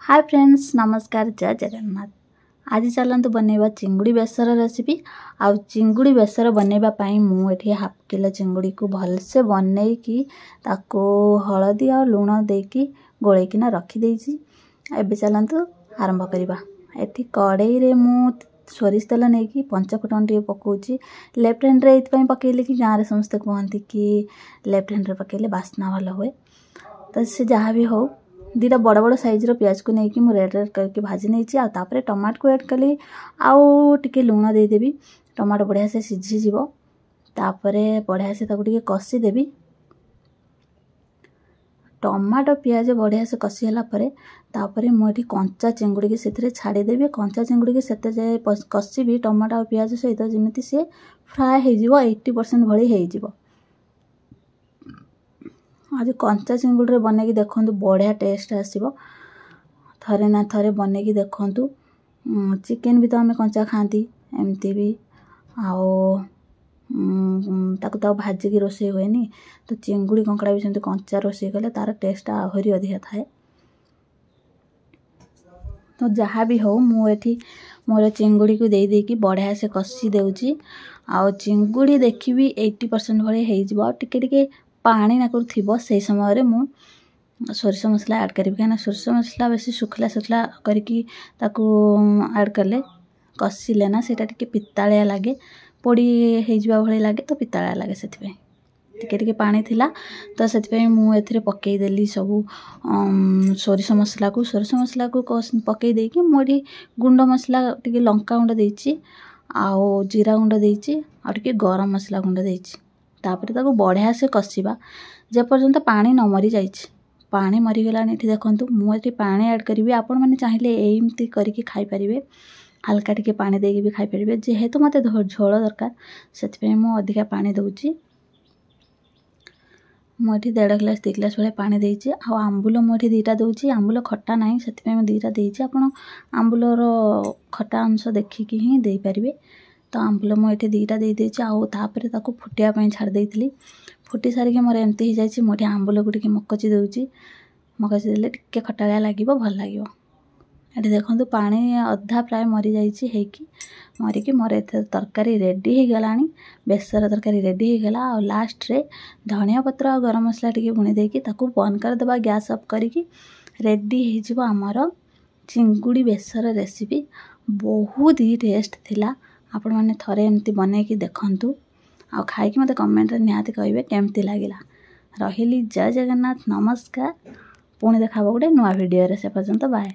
Hi friends, नमस्कार, जय जगन्नाथ। आज चलतु बनैबा चिंगुड़ी बेसर रेसिपी। आ चिंगुड़ी बेसर बनैबा पाई मु एठी हाफ किलो चिंगुड़ी को भलसे बनैकी ताको हळदी आ लूण देकी गोळैकिना रखी देइछि। एबे चलतु आरंभ करिबा। एठी कड़ाई रे मु सोरिष तेल नेकी पंचफुटन टे पकाउछि। लेफ्ट हैंड रे इतपई पकेले कि गाँव रे समस्ते कहती कि लेफ्ट हैंड रे पकेले बास्ना भल हुए। तो से जहाँ भी हो दीटा बड़ बड़ साइज रो प्याज को लेकिन मु रेड रेड करके भाजी नहीं। तापर टमाटो को ऐड कली आउ टिके लूण दे देबी। टमाटो बढ़िया से सिझी जीवो। तापरे बढ़िया से ताको टिके कसी देबी। टमाटो प्याज बढ़िया से कसी हला परे तापरे मु एठी कंचा चिंगुड़ी के सेथिरे छाड़ी देबी। कंचा चिंगुड़ी के सेते जाय कसीबी टमाटो और प्याज सहित जेमिति से फ्राए हे जीवो 80% भली हे जीवो। आज कंचा चिंगुड़ी रे बने की देखंतु बढ़िया टेस्ट आसीबो। थरे ना थरे बने की देखंतु। चिकन भी तो हमें कंचा खाती एमती भी आओ ताको तो भाजी की रोषे हुए नी। तो चिंगुड़ी कंकड़ा भी सेमती कंचा रोषे कले तार टेस्ट आहरी अधिका थाए। तो जहाँ भी हो मु एठी मोर चिंगुड़ी को दे देकी बढ़िया से कसी देउची। आओ चिंगुड़ी देखिबी 80% भले हे जिवो। टिके टिके पानी नाकुर थिबो से समय रे मु सोरिष मसला ऐड करिबी। काना सोरिष मसला बेसी सुखला सुखला करके ताको ऐड करले कसिले ना सेटा टिके पिताळिया लागे, पोड़ी हे जिवा भले लागे। तो पिताळिया लागे सेथिबे टिके टिके पानी थिला। तो सेथिबे मु एथिरे पकेई देली सब सोरिष मसला को पकेई देकी मु एठी गुंड मसला टिके लंका गुंड देइची, आओ जीरा गुंड देइची, आ टिके गरम मसला गुंड देइची। तापर ताको बढ़िया से कसिबा जे पर्यंत पानी न मरी जाइछि। पानी मरी गलानी एठी देखंतु मु एठी पानी ऐड करिवि। आपण माने चाहिले एमती करके खाई परिबे। हल्का टिके पानी देके भी खाई परिबे। जेहेतु मते झोल दरकार सेथिबे मु अधिका पानी दउची। मु एठी 1.5 ग्लास 2 ग्लास भले पानी देइछि। आ आंबुल मु एठी 2टा दउछि। आंबुल खट्टा नाही सेथिबे मु 2टा देइछि। आपण आंबुलर खट्टा अंश देखिकि ही देई परिबे। तो आंबुल मु एठी 2टा देई देइछि। आ तापर ताको फुटिया पई छाड़ देइथिली। फुटी सारी के मोर एमती ही जाइछि। मोठी आंबुल को टिके मकची देउछि। मकची देले टिके खटाळिया लागिवो, भल लागिवो। एठी देखंतु पानी अधा प्राय मरी जाइछि। हेकी मरी कि मोर एथे तरकारी रेडी हे गलानी। बेसर तरकारी रेडी हे गला। आ लास्ट रे धनिया पत्र और गरम मसला टिके बुणी देकी ताको बंद कर देबा। गैस ऑफ करिकी रेडी हे जिवो हमर चिंगुड़ी बेसर रेसिपी। बहुत ही टेस्ट थिला। आपण माने थरे एमती बने की देखंतु। आ खाई कि मते कमेंट रे निहाती कहिबे केमती लागिला। रहिली जय जगन्नाथ, नमस्कार। पुणी देखाबो गोटे नुआ वीडियो रे। से पर्यंत बाय।